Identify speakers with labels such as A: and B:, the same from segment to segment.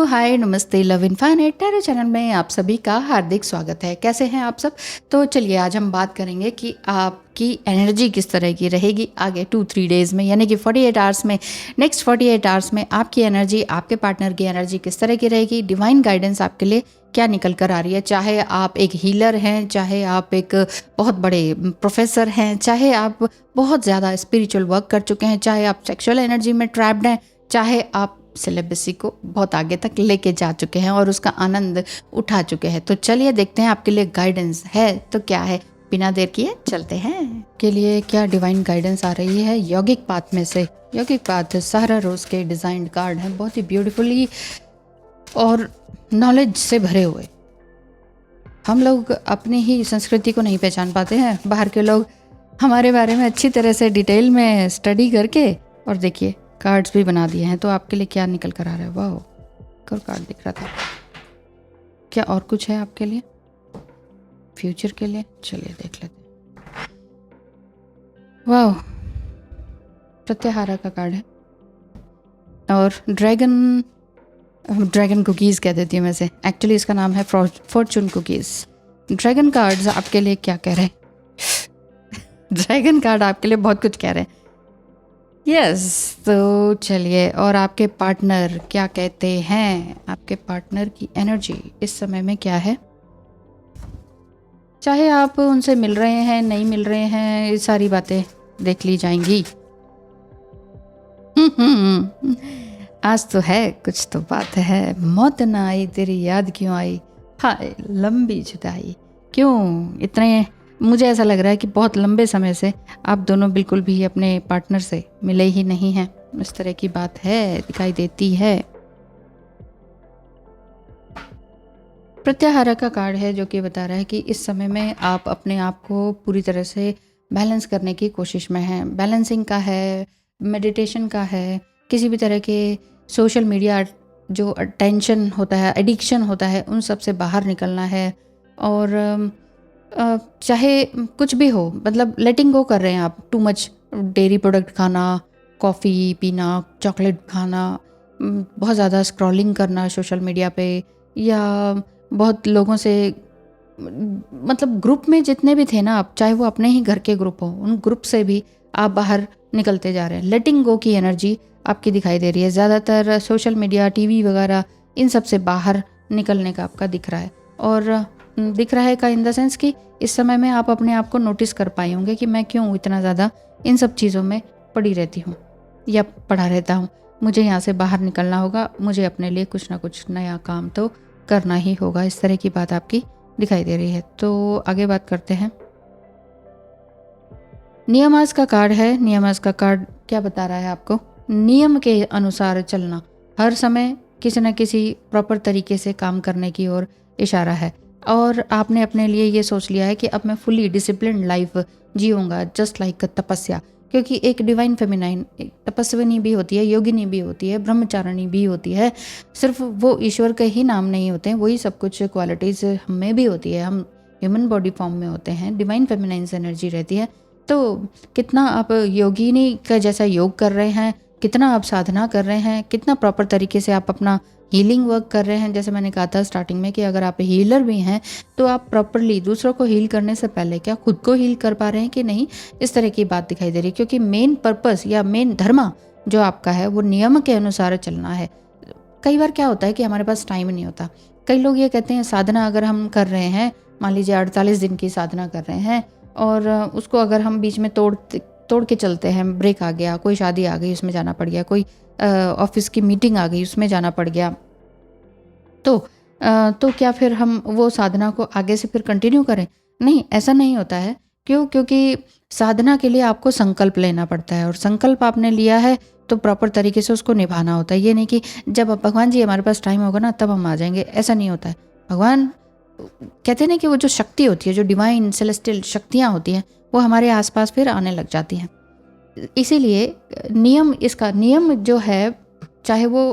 A: हाय नमस्ते love infinite tarot channel में आप सभी का हार्दिक स्वागत है। कैसे हैं आप सब? तो चलिए आज हम बात करेंगे कि आपकी एनर्जी किस तरह की रहेगी आगे 2-3 डेज़ में, यानी कि 48 आवर्स में। नेक्स्ट 48 आवर्स में आपकी एनर्जी, आपके पार्टनर की एनर्जी किस तरह की रहेगी, डिवाइन गाइडेंस आपके लिए क्या निकल कर आ रही है। चाहे आप एक हीलर हैं, चाहे आप एक बहुत बड़े प्रोफेसर हैं, चाहे आप बहुत ज़्यादा स्पिरिचुअल वर्क कर चुके हैं, चाहे आप सेक्सुअल एनर्जी में ट्रैप्ड हैं, चाहे आप सिलेबसी को बहुत आगे तक लेके जा चुके हैं और उसका आनंद उठा चुके हैं। तो चलिए देखते हैं आपके लिए गाइडेंस है तो क्या है। बिना देर किए चलते हैं के लिए क्या डिवाइन गाइडेंस आ रही है यौगिक पाथ में से। यौगिक पाथ सहरा रोज के डिजाइन्ड कार्ड हैं, बहुत ही ब्यूटीफुली और नॉलेज से भरे हुए। हम लोग अपनी ही संस्कृति को नहीं पहचान पाते हैं, बाहर के लोग हमारे बारे में अच्छी तरह से डिटेल में स्टडी करके, और देखिए कार्ड्स भी बना दिए हैं। तो आपके लिए क्या निकल कर आ रहा है? वाह, एक और कार्ड दिख रहा था। क्या और कुछ है आपके लिए फ्यूचर के लिए? चलिए देख लेते हैं। वाह, प्रत्याहारा का कार्ड है और ड्रैगन कुकीज़ कह देती हूँ मैं से। एक्चुअली इसका नाम है फॉर्चून कुकीज़। ड्रैगन कार्ड्स आपके लिए क्या कह रहे हैं? ड्रैगन कार्ड आपके लिए बहुत कुछ कह रहे हैं। यस तो चलिए, और आपके पार्टनर क्या कहते हैं? आपके पार्टनर की एनर्जी इस समय में क्या है? चाहे आप उनसे मिल रहे हैं, नहीं मिल रहे हैं, ये सारी बातें देख ली जाएंगी। आज तो है, कुछ तो बात है। मौत ना आई तेरी याद क्यों आई, हाय लंबी जुदाई। क्यों इतने, मुझे ऐसा लग रहा है कि बहुत लंबे समय से आप दोनों बिल्कुल भी अपने पार्टनर से मिले ही नहीं हैं, इस तरह की बात है, दिखाई देती है। प्रत्याहारा का कार्ड है जो कि बता रहा है कि इस समय में आप अपने आप को पूरी तरह से बैलेंस करने की कोशिश में हैं। बैलेंसिंग का है, मेडिटेशन का है, किसी भी तरह के सोशल मीडिया जो टेंशन होता है, एडिक्शन होता है, उन सब से बाहर निकलना है। और चाहे कुछ भी हो, मतलब लेटिंग गो कर रहे हैं आप। टू मच डेयरी प्रोडक्ट खाना, कॉफ़ी पीना, चॉकलेट खाना, बहुत ज़्यादा स्क्रॉलिंग करना सोशल मीडिया पे, या बहुत लोगों से, मतलब ग्रुप में जितने भी थे ना आप, चाहे वो अपने ही घर के ग्रुप हो, उन ग्रुप से भी आप बाहर निकलते जा रहे हैं। लेटिंग गो की एनर्जी आपकी दिखाई दे रही है। ज़्यादातर सोशल मीडिया, टीवी वगैरह, इन सब से बाहर निकलने का आपका दिख रहा है। और दिख रहा है का इन द सेंस कि इस समय में आप अपने आप को नोटिस कर पाए होंगे कि मैं क्यों इतना ज़्यादा इन सब चीज़ों में पड़ी रहती हूँ या पड़ा रहता हूँ। मुझे यहाँ से बाहर निकलना होगा, मुझे अपने लिए कुछ ना कुछ नया काम तो करना ही होगा। इस तरह की बात आपकी दिखाई दे रही है। तो आगे बात करते हैं। नियमास का कार्ड है। नियमास का कार्ड क्या बता रहा है आपको? नियम के अनुसार चलना, हर समय किसी न किसी प्रॉपर तरीके से काम करने की ओर इशारा है। और आपने अपने लिए ये सोच लिया है कि अब मैं फुली डिसिप्लिन लाइफ जीऊँगा, जस्ट लाइक तपस्या। क्योंकि एक डिवाइन फेमिनाइन तपस्विनी भी होती है, योगिनी भी होती है, ब्रह्मचारिणी भी होती है। सिर्फ वो ईश्वर के ही नाम नहीं होते हैं, वही सब कुछ क्वालिटीज़ हमें भी होती है। हम ह्यूमन बॉडी फॉर्म में होते हैं, डिवाइन फेमिनाइन एनर्जी रहती है। तो कितना आप योगिनी का जैसा योग कर रहे हैं, कितना आप साधना कर रहे हैं, कितना प्रॉपर तरीके से आप अपना हीलिंग वर्क कर रहे हैं। जैसे मैंने कहा था स्टार्टिंग में कि अगर आप हीलर भी हैं तो आप प्रॉपरली दूसरों को हील करने से पहले क्या खुद को हील कर पा रहे हैं कि नहीं, इस तरह की बात दिखाई दे रही है। क्योंकि मेन पर्पस या मेन धर्म जो आपका है वो नियम के अनुसार चलना है। कई बार क्या होता है कि हमारे पास टाइम नहीं होता। कई लोग ये कहते हैं साधना अगर हम कर रहे हैं, मान लीजिए 48 दिन की साधना कर रहे हैं, और उसको अगर हम बीच में तोड़ के चलते हैं, ब्रेक आ गया, कोई शादी आ गई उसमें जाना पड़ गया, कोई ऑफिस की मीटिंग आ गई उसमें जाना पड़ गया, तो क्या फिर हम वो साधना को आगे से फिर कंटिन्यू करें? नहीं, ऐसा नहीं होता है। क्यों? क्योंकि साधना के लिए आपको संकल्प लेना पड़ता है, और संकल्प आपने लिया है तो प्रॉपर तरीके से उसको निभाना होता है। ये नहीं कि जब भगवान जी हमारे पास टाइम होगा ना तब हम आ जाएंगे, ऐसा नहीं होता है। भगवान कहते हैं ना कि वो जो शक्ति होती है, जो डिवाइन सेलेस्टियल शक्तियाँ होती हैं, वो हमारे आसपास फिर आने लग जाती हैं। इसीलिए नियम, इसका नियम जो है, चाहे वो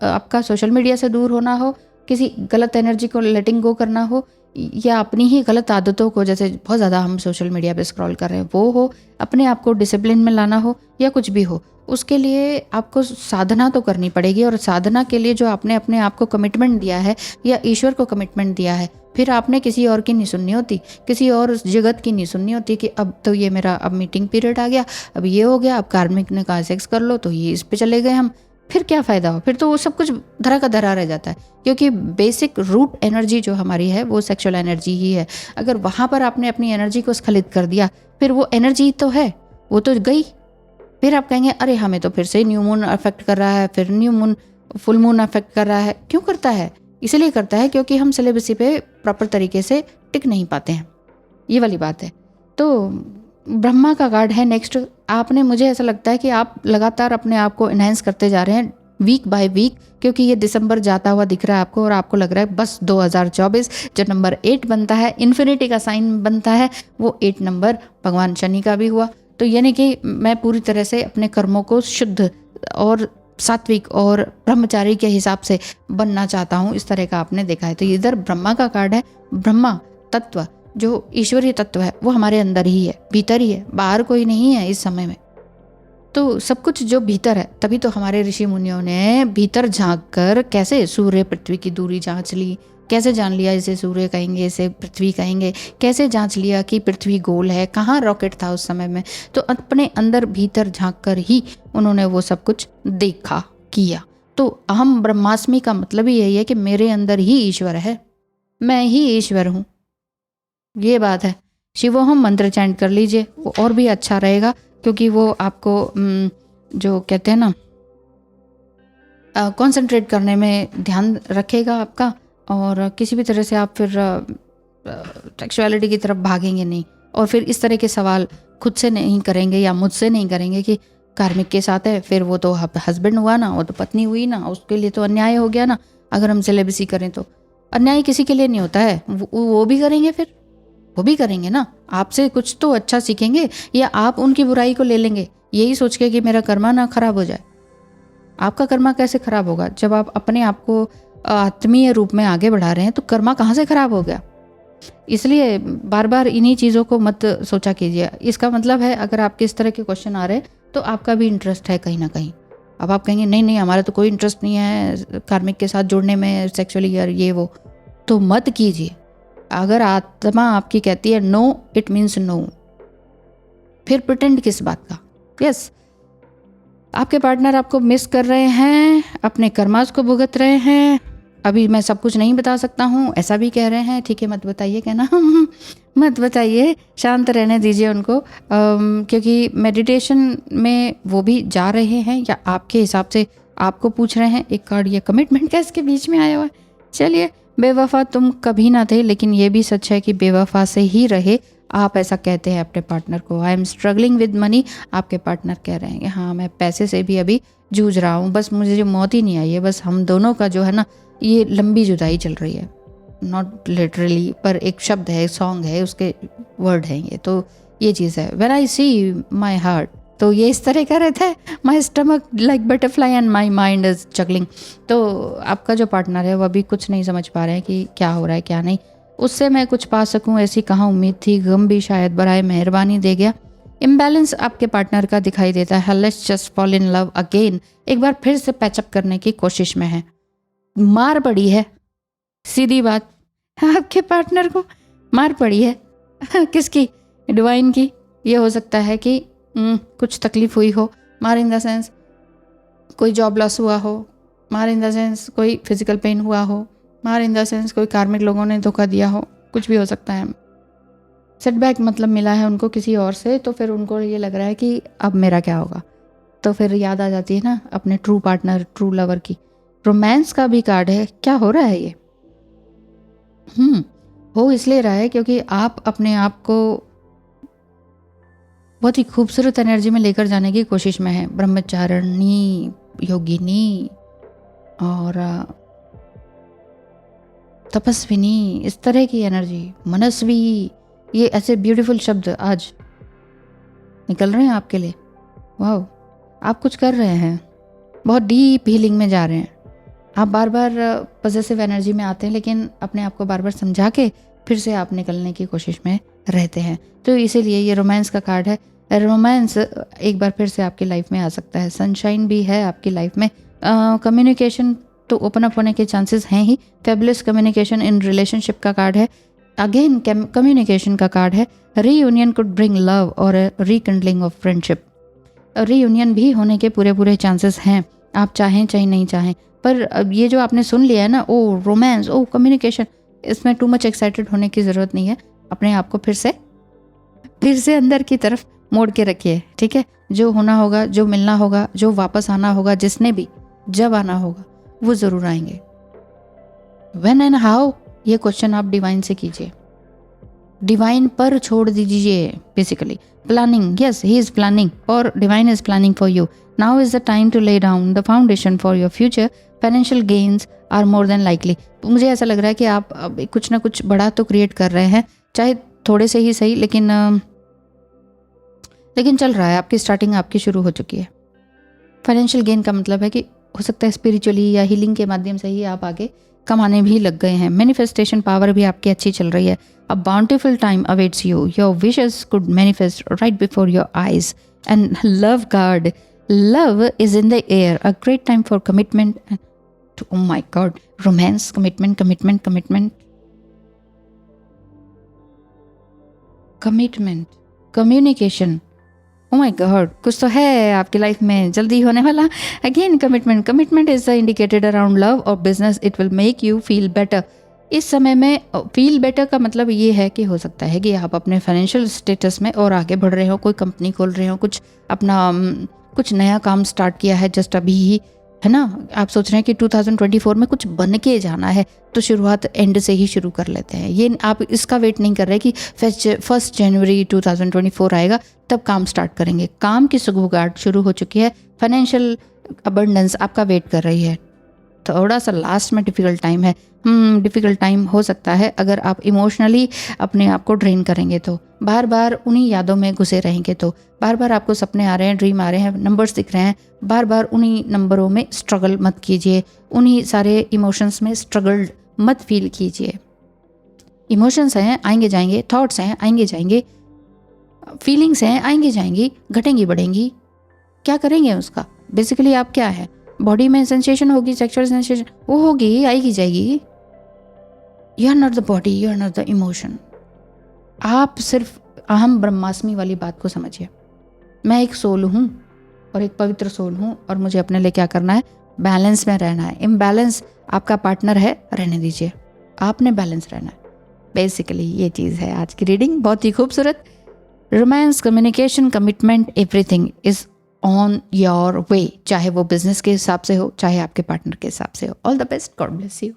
A: आपका सोशल मीडिया से दूर होना हो, किसी गलत एनर्जी को लेटिंग गो करना हो, या अपनी ही गलत आदतों को, जैसे बहुत ज़्यादा हम सोशल मीडिया पे स्क्रॉल कर रहे हैं, वो हो, अपने आप को डिसिप्लिन में लाना हो, या कुछ भी हो, उसके लिए आपको साधना तो करनी पड़ेगी। और साधना के लिए जो आपने अपने आप को कमिटमेंट दिया है या ईश्वर को कमिटमेंट दिया है, फिर आपने किसी और की नहीं सुननी होती, किसी और जगत की नहीं सुननी होती कि अब तो ये मेरा अब मीटिंग पीरियड आ गया, अब ये हो गया, अब कार्मिक ने कहा सेक्स कर लो तो ये इस पे चले गए हम, फिर क्या फ़ायदा हो, फिर तो वो सब कुछ धरा का धरा रह जाता है। क्योंकि बेसिक रूट एनर्जी जो हमारी है वो सेक्सुअल एनर्जी ही है। अगर वहाँ पर आपने अपनी एनर्जी को स्खलित कर दिया, फिर वो एनर्जी तो है, वो तो गई। फिर आप कहेंगे अरे हमें तो फिर से न्यू मून अफेक्ट कर रहा है, फिर new moon full moon affect कर रहा है। क्यों करता है? इसलिए करता है क्योंकि हम सिलेबसी पे प्रॉपर तरीके से टिक नहीं पाते हैं, ये वाली बात है। तो ब्रह्मा का कार्ड है नेक्स्ट। आपने, मुझे ऐसा लगता है कि आप लगातार अपने आप को इन्हेंस करते जा रहे हैं वीक बाय वीक, क्योंकि ये दिसंबर जाता हुआ दिख रहा है आपको और आपको लग रहा है बस 2024 जो नंबर 8 बनता है, इन्फिनिटी का साइन बनता है, वो 8 नंबर भगवान शनि का भी हुआ। तो यानी कि मैं पूरी तरह से अपने कर्मों को शुद्ध और सात्विक और ब्रह्मचारी के हिसाब से बनना चाहता हूँ, इस तरह का आपने देखा है। तो इधर ब्रह्मा का कार्ड है। ब्रह्मा तत्व जो ईश्वरीय तत्व है वो हमारे अंदर ही है, भीतर ही है, बाहर कोई नहीं है इस समय में। तो सब कुछ जो भीतर है, तभी तो हमारे ऋषि मुनियों ने भीतर झांक कर कैसे सूर्य पृथ्वी की दूरी जांच ली, कैसे जान लिया इसे सूर्य कहेंगे, इसे पृथ्वी कहेंगे, कैसे जांच लिया कि पृथ्वी गोल है, कहाँ रॉकेट था उस समय में। तो अपने अंदर भीतर झांक कर ही उन्होंने वो सब कुछ देखा, किया। तो अहम ब्रह्मास्मि का मतलब ही यही है कि मेरे अंदर ही ईश्वर है, मैं ही ईश्वर हूँ, ये बात है। शिवोहम मंत्र चैंट कर लीजिए, वो और भी अच्छा रहेगा, क्योंकि वो आपको जो कहते हैं ना कंसंट्रेट करने में ध्यान रखेगा आपका, और किसी भी तरह से आप फिर सेक्सुअलिटी की तरफ भागेंगे नहीं, और फिर इस तरह के सवाल खुद से नहीं करेंगे या मुझसे नहीं करेंगे कि कार्मिक के साथ है, फिर वो तो हस्बैंड हुआ ना, वो तो पत्नी हुई ना, उसके लिए तो अन्याय हो गया ना। अगर हम सेलेबसी करें तो अन्याय किसी के लिए नहीं होता है, वो भी करेंगे, फिर वो भी करेंगे ना, आपसे कुछ तो अच्छा सीखेंगे, या आप उनकी बुराई को ले लेंगे यही सोच के कि मेरा कर्मा ना खराब हो जाए। आपका कर्मा कैसे खराब होगा? जब आप अपने आप को आत्मीय रूप में आगे बढ़ा रहे हैं तो कर्मा कहाँ से खराब हो गया? इसलिए बार बार इन्हीं चीज़ों को मत सोचा कीजिए। इसका मतलब है अगर आपके इस तरह के क्वेश्चन आ रहे हैं तो आपका भी इंटरेस्ट है कहीं ना कहीं। अब आप कहेंगे नहीं नहीं हमारा तो कोई इंटरेस्ट नहीं है कार्मिक के साथ जुड़ने में, सेक्सुअली और ये वो, तो मत कीजिए। अगर आत्मा आपकी कहती है नो, इट मीन्स नो, फिर प्रिटेंड किस बात का? यस, आपके पार्टनर आपको मिस कर रहे हैं, अपने कर्मास को भुगत रहे हैं। अभी मैं सब कुछ नहीं बता सकता हूँ, ऐसा भी कह रहे हैं। ठीक है, मत बताइए, कहना मत बताइए, शांत रहने दीजिए उनको, क्योंकि मेडिटेशन में वो भी जा रहे हैं या आपके हिसाब से आपको पूछ रहे हैं। एक कार्ड ये कमिटमेंट का इसके बीच में आया हुआ है। चलिए, बेवफा तुम कभी ना थे, लेकिन ये भी सच है कि बेवफा से ही रहे। आप ऐसा कहते हैं अपने पार्टनर को। I am struggling with money, आपके पार्टनर कह रहे हैं कि हाँ मैं पैसे से भी अभी जूझ रहा हूँ, बस मुझे जो मौत ही नहीं आई है, बस हम दोनों का जो है ना ये लंबी जुदाई चल रही है। नॉट लिटरली, पर एक शब्द है, सॉन्ग है, उसके वर्ड हैं ये, तो ये चीज़ है। When I C my heart, तो ये इस तरह कह रहे थे, my stomach like butterfly and my mind is juggling. तो आपका जो पार्टनर है वो अभी कुछ नहीं समझ पा रहे हैं कि क्या हो रहा है क्या नहीं। उससे मैं कुछ पा सकूं ऐसी कहाँ उम्मीद थी, गम भी शायद बराए मेहरबानी दे गया। इम्बैलेंस आपके पार्टनर का दिखाई देता है। Let's just fall in love again, एक बार फिर से पैचअप करने की कोशिश में है। मार पड़ी है, सीधी बात, आपके पार्टनर को मार पड़ी है। किसकी? डिवाइन की। ये हो सकता है कि कुछ तकलीफ हुई हो, मार इन द सेंस कोई जॉब लॉस हुआ हो, मार इन द सेंस कोई फिजिकल पेन हुआ हो, मार इन द सेंस कोई कार्मिक लोगों ने धोखा दिया हो, कुछ भी हो सकता है। सेटबैक मतलब मिला है उनको किसी और से, तो फिर उनको ये लग रहा है कि अब मेरा क्या होगा। तो फिर याद आ जाती है ना अपने ट्रू पार्टनर, ट्रू लवर की। रोमांस का भी कार्ड है। क्या हो रहा है ये? हो इसलिए रहा है क्योंकि आप अपने आप को बहुत ही खूबसूरत एनर्जी में लेकर जाने की कोशिश में है। ब्रह्मचारिणी, योगिनी और तपस्विनी, इस तरह की एनर्जी, मनस्वी, ये ऐसे ब्यूटीफुल शब्द आज निकल रहे हैं आपके लिए। वाह, आप कुछ कर रहे हैं, बहुत डीप हीलिंग में जा रहे हैं। आप बार बार पॉजिटिव एनर्जी में आते हैं, लेकिन अपने आप को बार बार समझा के फिर से आप निकलने की कोशिश में रहते हैं। तो इसीलिए ये रोमांस का कार्ड है। रोमांस एक बार फिर से आपकी लाइफ में आ सकता है, सनशाइन भी है आपकी लाइफ में। कम्युनिकेशन तो ओपन अप होने के चांसेस हैं ही। फेबुलस कम्युनिकेशन इन रिलेशनशिप का कार्ड है। अगेन कम्युनिकेशन का कार्ड है। रीयूनियन कुड ब्रिंग लव और रिकंडलिंग ऑफ फ्रेंडशिप। रीयूनियन भी होने के पूरे चांसेस हैं, आप चाहें चाहे नहीं चाहें। पर अब ये जो आपने सुन लिया है ना, ओ रोमांस, ओ कम्युनिकेशन, इसमें टू मच एक्साइटेड होने की ज़रूरत नहीं है। अपने आप को फिर से अंदर की तरफ मोड़ के रखिए, ठीक है। जो होना होगा, जो मिलना होगा, जो वापस आना होगा, जिसने भी जब आना होगा वो ज़रूर आएंगे। व्हेन एंड हाउ, ये क्वेश्चन आप डिवाइन से कीजिए, डिवाइन पर छोड़ दीजिए। Basically planning, yes he is planning और divine is planning for you. Now is the time to lay down the foundation for your future. Financial gains are more than likely. मुझे ऐसा लग रहा है कि आप अब कुछ ना कुछ बड़ा तो क्रिएट कर रहे हैं, चाहे थोड़े से ही सही, लेकिन चल रहा है। आपकी स्टार्टिंग आपकी शुरू हो चुकी है। फाइनेंशियल गेन का मतलब है कि हो सकता है स्पिरिचुअली या हीलिंग के माध्यम से ही आप आगे कमाने भी लग गए हैं। मैनिफेस्टेशन पावर भी आपकी अच्छी चल रही है। A bountiful time awaits you, your wishes could manifest right before your eyes. And love card, love is in the air, a great time for commitment and oh my god, romance, commitment, communication, oh my god, कुछ तो है आपकी life में जल्दी होने वाला। Again commitment is the indicated around love और business, it will make you feel better. इस समय में फील बेटर का मतलब ये है कि हो सकता है कि आप अपने फाइनेंशियल स्टेटस में और आगे बढ़ रहे हो, कोई कंपनी खोल रहे हो, कुछ अपना कुछ नया काम स्टार्ट किया है जस्ट अभी ही, है ना। आप सोच रहे हैं कि 2024 में कुछ बन के जाना है, तो शुरुआत एंड से ही शुरू कर लेते हैं। ये आप इसका वेट नहीं कर रहे कि 1 जनवरी 2024 आएगा तब काम स्टार्ट करेंगे। काम की सुगबुगाहट शुरू हो चुकी है। फाइनेंशियल अबंडेंस आपका वेट कर रही है। थोड़ा सा लास्ट में डिफ़िकल्ट टाइम है। डिफ़िकल्ट टाइम हो सकता है अगर आप इमोशनली अपने आप को ड्रेन करेंगे तो, बार बार उन्हीं यादों में घुसे रहेंगे तो, बार बार आपको सपने आ रहे हैं, ड्रीम आ रहे हैं, नंबर्स दिख रहे हैं, बार बार उन्हीं नंबरों में स्ट्रगल मत कीजिए, उन्हीं सारे इमोशंस में स्ट्रगल मत फील कीजिए। इमोशंस हैं, आएंगे जाएंगे, थॉट्स हैं, आएंगे जाएंगे, फीलिंग्स हैं, आएंगी जाएंगी, घटेंगी बढ़ेंगी। क्या करेंगे उसका? बेसिकली आप क्या है, बॉडी में सेंसेशन होगी, सेक्सुअल सेंसेशन वो होगी, आएगी जाएगी। You are not the body, you are not the emotion. आप सिर्फ अहम ब्रह्मास्मि वाली बात को समझिए। मैं एक सोल हूँ और एक पवित्र सोल हूँ और मुझे अपने लिए क्या करना है, बैलेंस में रहना है। इम्बैलेंस आपका पार्टनर है, रहने दीजिए, आपने बैलेंस रहना है। बेसिकली ये चीज़ है आज की रीडिंग, बहुत ही खूबसूरत। Romance, communication, commitment, everything is on your way, चाहे वो बिजनेस के हिसाब से हो, चाहे आपके पार्टनर के हिसाब से हो। All the best, God bless you.